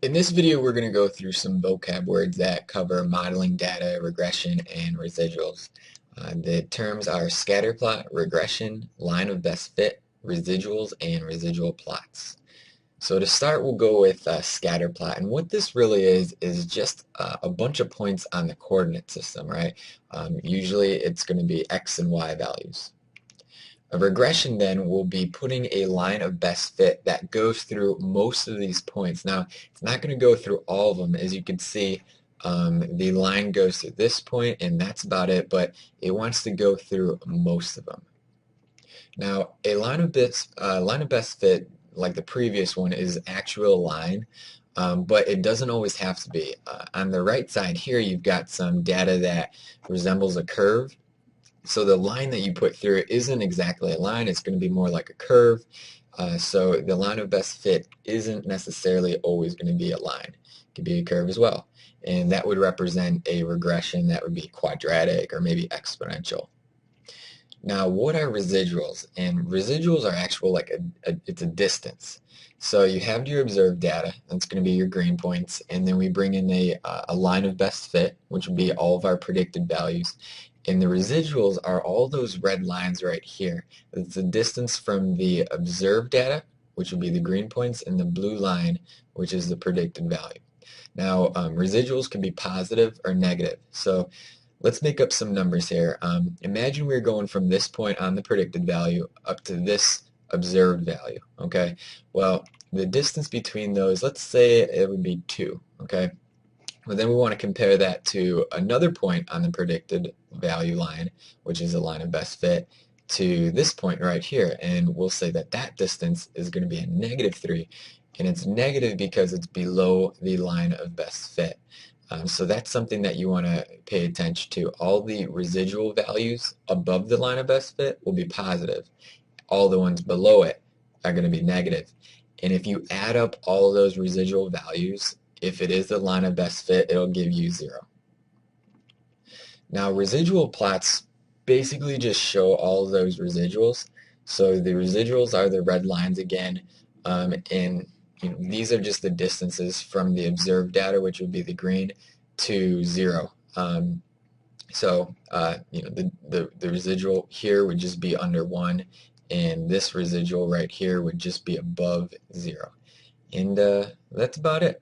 In this video, we're going to go through some vocab words that cover modeling data, regression, and residuals. The terms are scatterplot, regression, line of best fit, residuals, and residual plots. So to start, we'll go with scatterplot. And what this really is just a bunch of points on the coordinate system, right? Usually it's going to be x and y values. A regression then will be putting a line of best fit that goes through most of these points. Now, it's not going to go through all of them. As you can see, the line goes through this point, and that's about it, but it wants to go through most of them. Now, a line of best fit, like the previous one, is actual line, but it doesn't always have to be. On the right side here, you've got some data that resembles a curve. So the line that you put through it isn't exactly a line, it's going to be more like a curve. So the line of best fit isn't necessarily always going to be a line. It could be a curve as well. And that would represent a regression that would be quadratic or maybe exponential. Now, what are residuals? And residuals are actual, like it's a distance. So you have your observed data, that's going to be your green points, and then we bring in a line of best fit, which would be all of our predicted values. And the residuals are all those red lines right here. It's the distance from the observed data, which would be the green points, and the blue line, which is the predicted value. Now, residuals can be positive or negative. So let's make up some numbers here. Imagine we're going from this point on the predicted value up to this observed value, okay? Well, the distance between those, let's say it would be 2, okay? But then we want to compare that to another point on the predicted value line, which is a line of best fit, to this point right here. And we'll say that that distance is going to be a -3. And it's negative because it's below the line of best fit. So that's something that you want to pay attention to. All the residual values above the line of best fit will be positive. All the ones below it are going to be negative. And if you add up all of those residual values, if it is the line of best fit, it'll give you 0. Now, residual plots basically just show all of those residuals. So the residuals are the red lines again, and these are just the distances from the observed data, which would be the green, to 0. The residual here would just be under 1, and this residual right here would just be above 0. And that's about it.